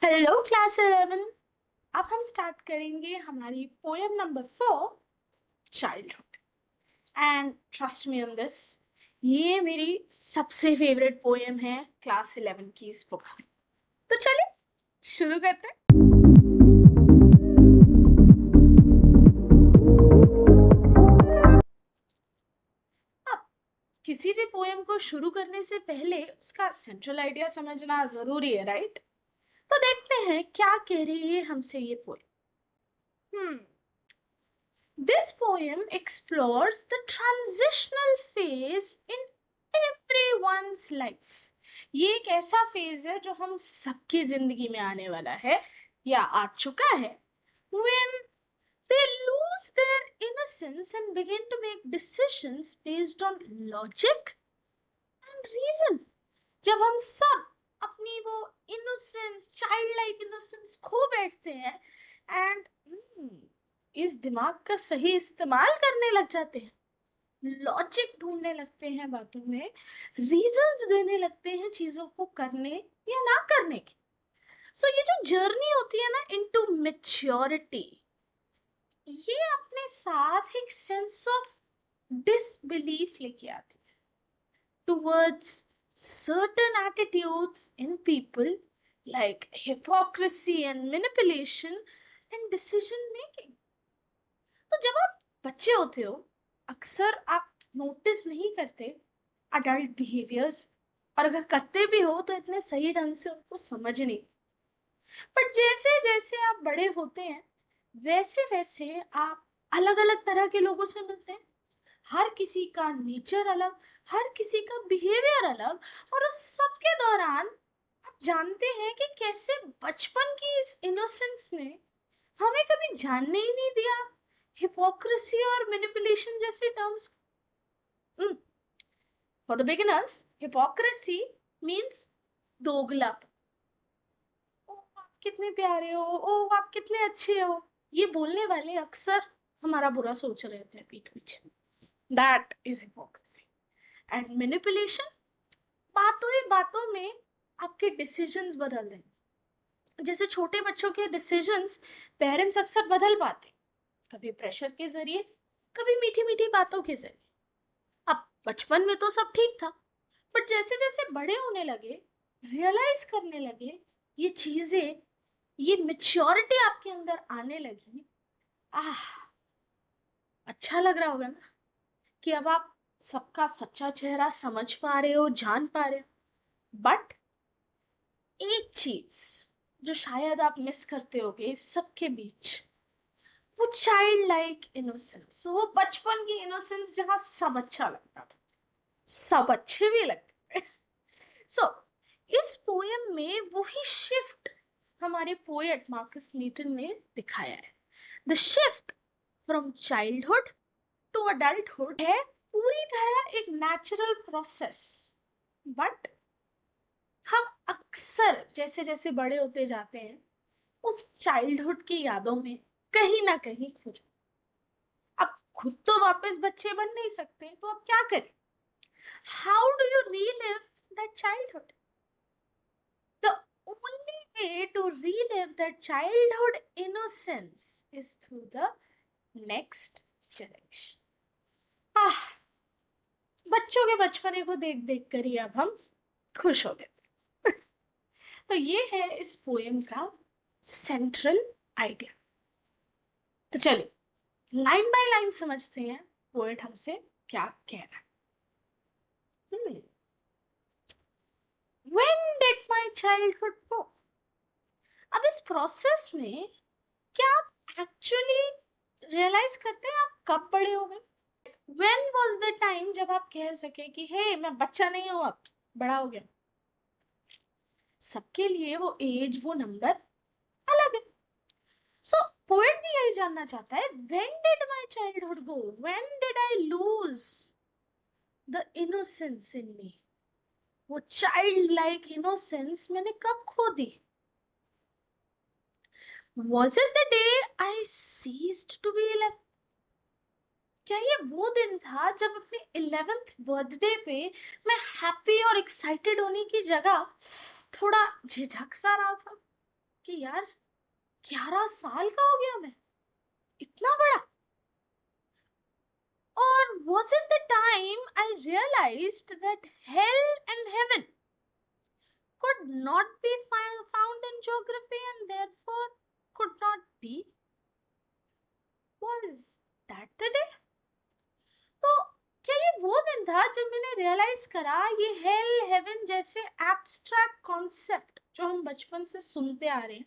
Hello class 11। अब हम start करेंगे हमारी poem number 4, childhood. And trust me on this, ये मेरी सबसे फेवरेट पोएम है क्लास 11 की इस बुक में। तो चलिए शुरू करते हैं। अब किसी भी पोएम को शुरू करने से पहले उसका सेंट्रल आइडिया समझना जरूरी है, राइट? तो देखते हैं क्या कह रही है हमसे ये poem. This poem explores the transitional phase in everyone's life. ये एक ऐसा फेज है जो हम सबकी जिंदगी में आने वाला है या आ चुका है, when they lose their innocence and begin to make decisions based on logic and reason. जब हम सब अपनी वो इनोसेंस, चाइल्ड लाइक इनोसेंस खो बैठते हैं एंड इस दिमाग का सही इस्तेमाल करने लग जाते हैं, लॉजिक ढूंढने लगते हैं बातों में, रीजंस देने लगते हैं चीजों को करने या ना करने की। सो ये जो जर्नी होती है ना इनटू मैच्योरिटी, ये अपने साथ एक सेंस ऑफ डिसबिलीफ लेके आती है towards certain attitudes in people, like hypocrisy and manipulation and decision making. तो जब आप बच्चे होते हो, अक्सर आप नोटिस नहीं करते अडल्ट बिहेवियर्स, और अगर करते भी हो तो इतने सही ढंग से उनको समझ नहीं। पर जैसे जैसे आप बड़े होते हैं वैसे वैसे आप अलग अलग तरह के लोगों से मिलते हैं। हर किसी का नेचर अलग, हर किसी का बिहेवियर अलग, और उस सब के दौरान आप जानते हैं कि कैसे बचपन की इस इनोसेंस ने हमें कभी जानने ही नहीं दिया हिपोक्रेसी और मैनिपुलेशन जैसे terms. For the beginners, hypocrisy means दोगलापन। ओ आप कितने प्यारे हो, ओ आप कितने अच्छे हो, ये बोलने वाले अक्सर हमारा बुरा सोच रहे होते हैं पीठ पीछे। That is hypocrisy. And manipulation, बातों ही बातों में आपके डिसीजंस बदल देंगे। जैसे छोटे बच्चों के डिसीजंस पेरेंट्स अक्सर बदल पाते, कभी प्रेशर के जरिए, कभी मीठी मीठी बातों के जरिए। अब बचपन में तो सब ठीक था, बट जैसे जैसे बड़े होने लगे, रियलाइज करने लगे ये चीजें, ये मेच्योरिटी आपके अंदर आने लगी। आह, अच्छा लग रहा होगा ना कि अब आप सबका सच्चा चेहरा समझ पा रहे हो, जान पा रहे हो। बट एक चीज जो शायद आप मिस करते होगे इस सब के बीच, वो चाइल्ड लाइक इनोसेंस, वो बचपन की इनोसेंस जहां सब अच्छा लगता था, सब अच्छे भी लगते थे। सो इस पोएम में वही शिफ्ट हमारे पोएट मार्कस नीटन ने दिखाया है। The shift from childhood to adulthood है पूरी तरह एक नेचुरल प्रोसेस, बट हम अक्सर जैसे जैसे बड़े होते जाते हैं उस चाइल्डहुड की यादों में कहीं ना कहीं खो जाते। अब खुद तो वापस बच्चे बन नहीं सकते, तो अब क्या करें? How do you relive that childhood? The only way to relive that childhood innocence is through the next generation. आह, बच्चों के बचपने को देख देख कर ही अब हम खुश हो गए। तो ये है इस पोएम का सेंट्रल आइडिया। तो चलिए लाइन बाय लाइन समझते हैं पोएट हमसे क्या कह रहा है। When did my childhood go? अब इस प्रोसेस में क्या आप एक्चुअली रियलाइज करते हैं आप कब बड़े हो गए? When was the time जब आप कह सके कि हे मैं बच्चा नहीं हूं, अब बड़ा हो गया? सबके लिए वो एज, वो नंबर अलग है। सो पोएट भी यही जानना चाहता है, when did my childhood go? When did I lose the innocence in me? वो चाइल्ड लाइक इनोसेंस मैंने कब खो दी? Was it the day I ceased to be 11? क्या ये वो दिन था जब अपने 11th बर्थडे पे मैं हैप्पी और एक्साइटेड होने की जगह थोड़ा झिझक सा रहा था? कि यार 11 साल का हो गया मैं, इतना बड़ा। और was it the time I realized that hell and heaven could not be found in geography and therefore could not be? Was that the day? तो क्या ये वो दिन था जब मैंने रियलाइज करा ये हेल हेवन जैसे एब्स्ट्रैक्ट कॉन्सेप्ट जो हम बचपन से सुनते आ रहे हैं,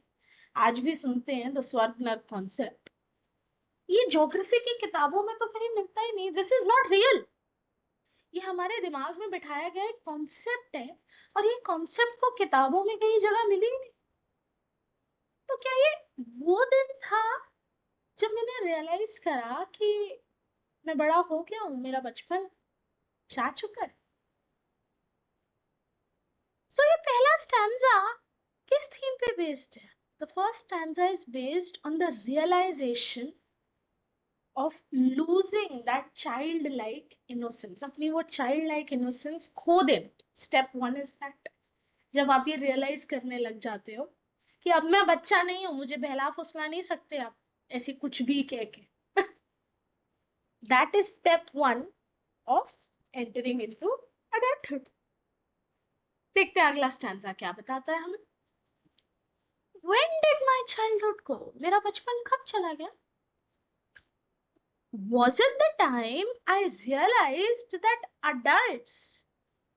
आज भी सुनते हैं, द स्वर्ग नर्क कॉन्सेप्ट, ये ज्योग्राफी की किताबों में तो कहीं मिलता ही नहीं। This is not real. ये हमारे दिमाग में बिठाया गया एक कॉन्सेप्ट है और ये कॉन्सेप्ट को किताबों में कहीं जगह मिली ही नहीं। तो क्या ये वो दिन था जब मैंने रियलाइज करा कि मैं बड़ा हो गया हूं, मेरा बचपन जा चुका है? सो ये पहला स्टैंजा किस थीम पे बेस्ड है? The first stanza is based on the realisation of losing that childlike innocence, अपनी वो childlike innocence खो देना। Step 1 is that जब आप ये realize करने लग जाते हो कि अब मैं बच्चा नहीं हूं, मुझे बहला फुसला नहीं सकते आप ऐसी कुछ भी कह के। That is step 1 of entering into adulthood. देखते हैं अगला स्टैंजा क्या बताता है हमें। When did my childhood go? मेरा बचपन कब चला गया? Was it the time I realized that adults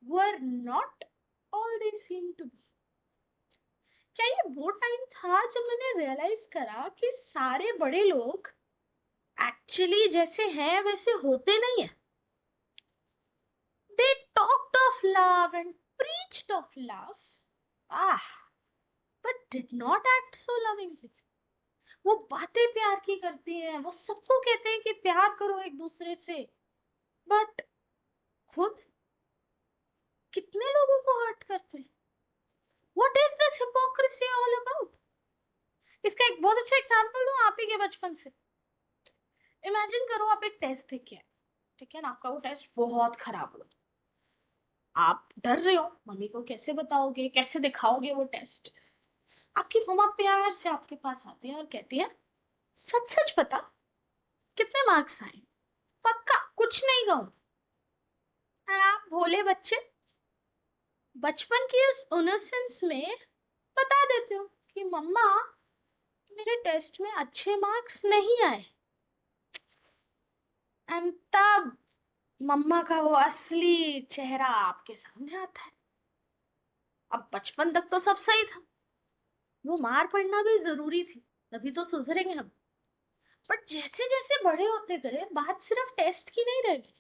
were not all they seem to be? क्या ये वो टाइम था जब मैंने रियलाइज करा कि सारे बड़े लोग एक्चुअली जैसे हैं वैसे होते नहीं है? They talked of love and preached of love, but did not act so lovingly. वो बातें प्यार की करती हैं, वो सबको कहते हैं कि प्यार करो एक दूसरे से, बट खुद कितने लोगों को हर्ट करते हैं? What is this hypocrisy all about? इसका एक बहुत अच्छा एग्जांपल दूं आप ही के बचपन से। इमेजिन करो आप एक टेस्ट दे के, ठीक है ना, आपका वो टेस्ट बहुत खराब हुआ, आप डर रहे हो, मम्मी को कैसे बताओगे, कैसे दिखाओगे वो टेस्ट। आपकी मम्मा प्यार से आपके पास आती है और कहती है सच सच बता कितने मार्क्स आए, पक्का कुछ नहीं कहूं। और आप भोले बच्चे बचपन की इस इनोसेंस में बता देते हो कि मम्मा मेरे टेस्ट में अच्छे मार्क्स नहीं आए। एंड तब मम्मा का वो असली चेहरा आपके सामने आता है। अब बचपन तक तो सब सही था, वो मार पड़ना भी जरूरी थी, तभी तो सुधरेंगे हम। बट जैसे जैसे बड़े होते गए बात सिर्फ टेस्ट की नहीं रह गई,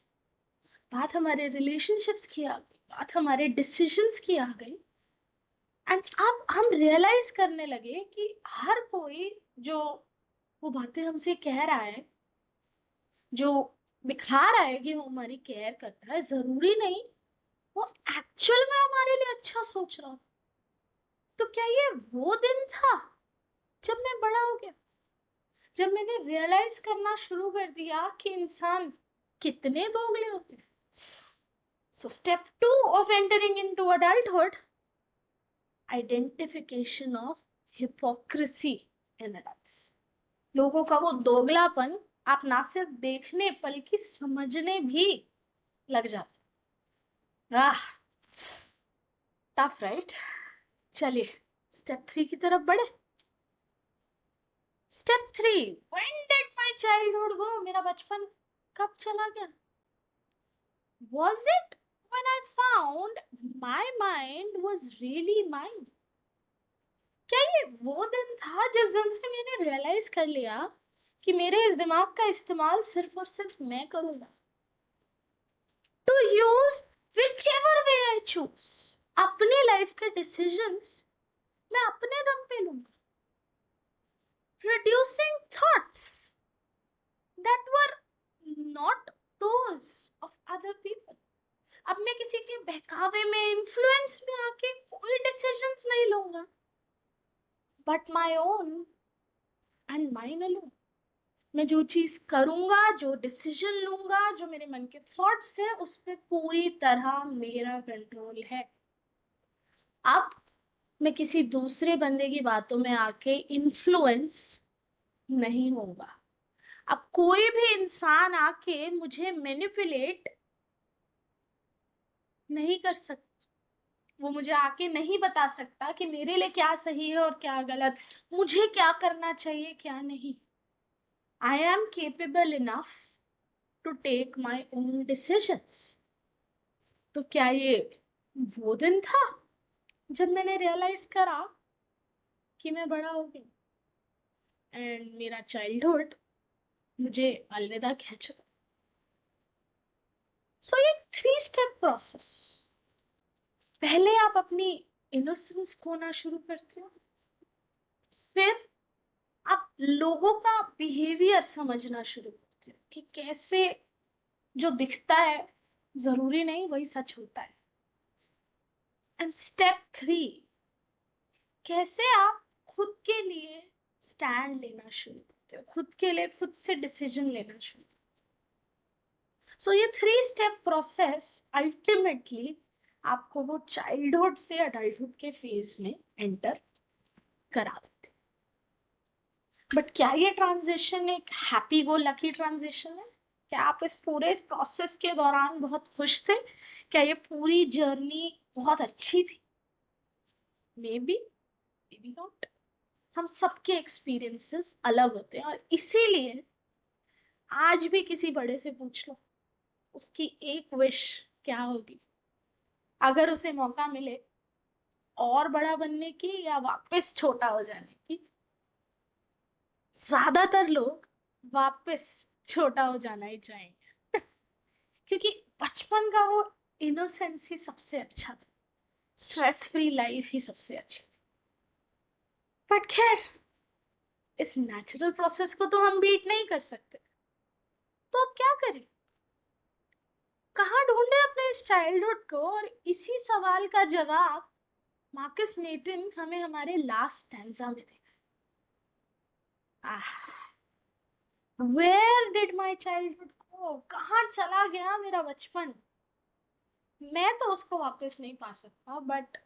बात हमारे रिलेशनशिप्स की आ गई, बात हमारे डिसीजंस की आ गई। एंड अब हम रियलाइज करने लगे कि हर कोई जो वो बातें हमसे कह रहा है, जो दिखा रहा है कि वो हमारी केयर करता है, जरूरी नहीं वो एक्चुअल में हमारे लिए अच्छा सोच रहा हो। तो क्या ये वो दिन था जब मैं बड़ा हो गया, जब मैंने रियलाइज करना शुरू कर दिया कि इंसान कितने दोगले होते हैं? So step 2 of entering into adulthood, identification of hypocrisy in adults. लोगों का वो दोगलापन आप ना सिर्फ देखने बल्कि समझने भी लग जाते। आह, टफ राइट? चलिए स्टेप 3 की तरफ बढ़े। Step 3, when did my childhood गो? मेरा बचपन कब चला गया? Was it when I found my mind was really mine? क्या ये वो दिन था जिस दिन से मैंने रियलाइज कर लिया कि मेरे इस दिमाग का इस्तेमाल सिर्फ और सिर्फ मैं करूंगा? To use whichever way I choose, अपनी लाइफ के डिसीजंस मैं अपने दम पे लूंगा। Producing thoughts that were not those of other people. अब मैं किसी के बहकावे में, इन्फ्लुएंस में आके कोई डिसीजंस नहीं लूंगा, but my own and mine alone. मैं जो चीज करूंगा, जो डिसीजन लूंगा, जो मेरे मन के थॉट्स हैं, उस पे पूरी तरह मेरा कंट्रोल है। अब मैं किसी दूसरे बंदे की बातों में आके इन्फ्लुएंस नहीं होगा। अब कोई भी इंसान आके मुझे मैनिपुलेट नहीं कर सकता। वो मुझे आके नहीं बता सकता कि मेरे लिए क्या सही है और क्या गलत, मुझे क्या करना चाहिए क्या नहीं। I am capable enough to take my own decisions. तो क्या ये वो दिन था जब मैंने रियलाइज करा कि मैं बड़ा हो गई एंड मेरा चाइल्डहुड मुझे अलविदा कह चुका। सो ये 3 स्टेप प्रोसेस। पहले आप अपनी इनोसेंस खोना शुरू करते हो, फिर आप लोगों का बिहेवियर समझना शुरू करते हो कि कैसे जो दिखता है जरूरी नहीं वही सच होता है। एंड स्टेप 3, कैसे आप खुद के लिए स्टैंड लेना शुरू करते हो, खुद के लिए खुद से डिसीजन लेना शुरू। सो ये 3 स्टेप प्रोसेस अल्टीमेटली आपको वो चाइल्डहुड से अडल्टहुड के फेज में एंटर करा देते। बट क्या ये ट्रांजिशन एक हैप्पी गो लकी ट्रांजिशन है? क्या आप इस पूरे प्रोसेस के दौरान बहुत खुश थे? क्या ये पूरी जर्नी बहुत अच्छी थी? May be, may be not. हम सबके एक्सपीरियंसेस अलग होते हैं, और इसीलिए आज भी किसी बड़े से पूछ लो उसकी एक विश क्या होगी अगर उसे मौका मिले और बड़ा बनने की या वापस छोटा हो जाने की। ज्यादातर लोग वापस छोटा हो जाना ही चाहेंगे क्योंकि बचपन का वो इनोसेंस ही सबसे अच्छा था, स्ट्रेस फ्री लाइफ ही सबसे अच्छी थी। बट खैर, इस नेचुरल प्रोसेस को तो हम बीट नहीं कर सकते, तो अब क्या करें? कहाँ ढूंढे अपने इस चाइल्डहुड को? और इसी सवाल का जवाब मार्कस नेटन हमें हमारे लास्ट स्टैंजा में दे रहा है। Where did my childhood go? कहाँ चला गया मेरा बचपन? मैं तो उसको वापस नहीं पा सकता, बट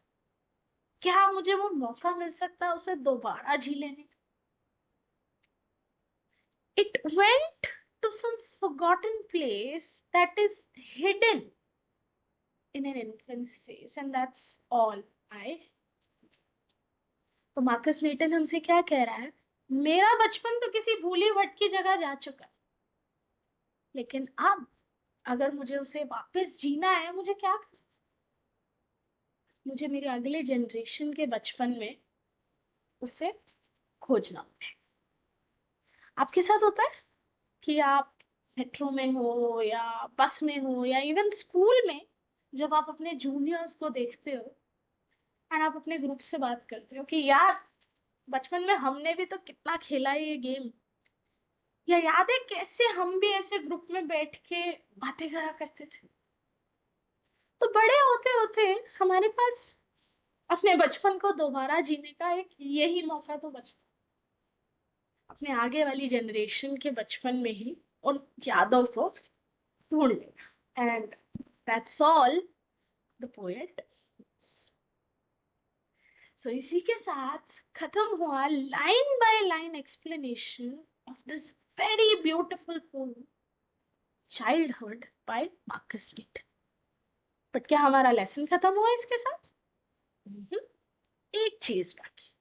क्या मुझे वो मौका मिल सकता है उसे दोबारा जी लेने का? It went to some forgotten place that is hidden in an infant's face, and that's all I। तो मार्कस न्यूटन हमसे क्या कह रहा है? मेरा बचपन तो किसी भूली भटकी जगह जा चुका है, लेकिन अब अगर मुझे उसे वापस जीना है, मुझे क्या करना? मुझे मेरे अगले जनरेशन के बचपन में उसे खोजना है। आपके साथ होता है कि आप मेट्रो में हो या बस में हो या इवन स्कूल में, जब आप अपने जूनियर्स को देखते हो एंड आप अपने ग्रुप से बात करते हो कि यार बचपन में हमने भी तो कितना खेला है ये गेम, या याद है कैसे हम भी ऐसे ग्रुप में बैठ के बातें करा करते थे? तो बड़े होते होते हमारे पास अपने बचपन को दोबारा जीने का एक यही मौका तो बचता, अपने आगे वाली जनरेशन के बचपन में ही उन यादों को ढूंढ लेना। And that's all the poet. सो इसी के साथ खत्म हुआ line by line explanation of this very beautiful poem childhood by Markus Natl. But क्या हमारा लेसन खत्म हुआ इसके साथ? हम्म, एक चीज बाकी,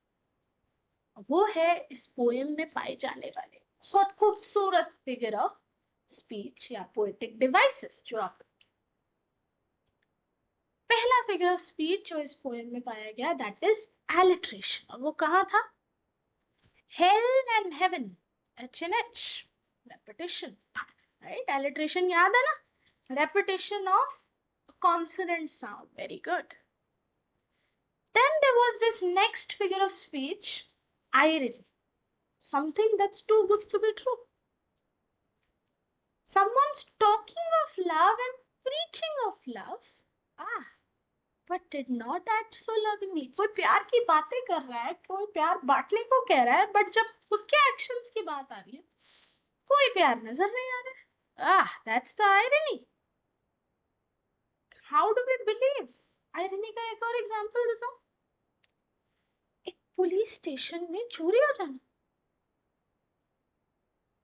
वो है इस पोएम में पाए जाने वाले बहुत खूबसूरत फिगर ऑफ स्पीच या पोएटिक डिवाइसेस। जो आप पहला फिगर ऑफ स्पीच जो इस पोएम में पाया गया, दैट इज एलिट्रेशन। और वो कहाँ था? Hello and heaven, H&H, repetition, right? Alliteration याद है ना? Repetition of consonant sound. Very good. Then there was this next figure of speech, irony, something that's too good to be true. Someone's talking of love and preaching of love, ah, but did not act so lovingly. कोई प्यार की बातें कर रहा है, कोई प्यार बांटने को कह रहा है, बट जब खुद के एक्शंस की बात आ रही है कोई प्यार नजर नहीं आ रहा है। that's the irony. How do we believe? Irony का एक और एग्जांपल देता हूँ। पुलिस स्टेशन में चोरी हो जाना,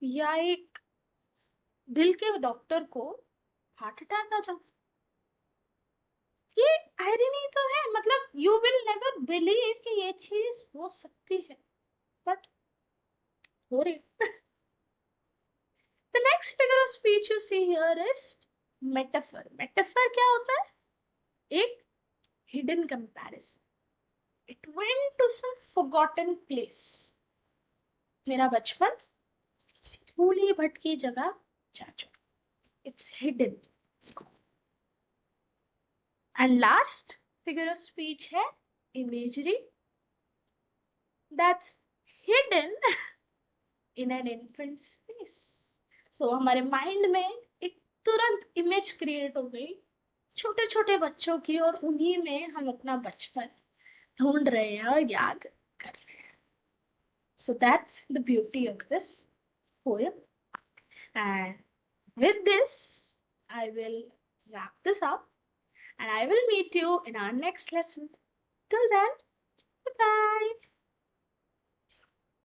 या एक दिल के डॉक्टर को हार्ट अटैक आ जाना। ये आयरनी तो है, मतलब यू विल नेवर बिलीव कि ये चीज हो सकती है, बट हो रही। The next figure of speech you see here is metaphor. Metaphor क्या होता है? एक hidden comparison. It went to some forgotten place. मेरा बचपन किसी भूली भटकी जगह जा चुका। It's hidden. इसको। And last figure of speech है imagery. That's hidden in an infant's face. So हमारे माइंड में एक तुरंत इमेज क्रिएट हो गई छोटे छोटे बच्चों की, और उन्हीं में हम अपना बचपन ढूंढ रहे हैं और याद कर रहे हैं. So that's the beauty of this poem. And with this, I will wrap this up and I will meet you in our next lesson. Till then, bye bye.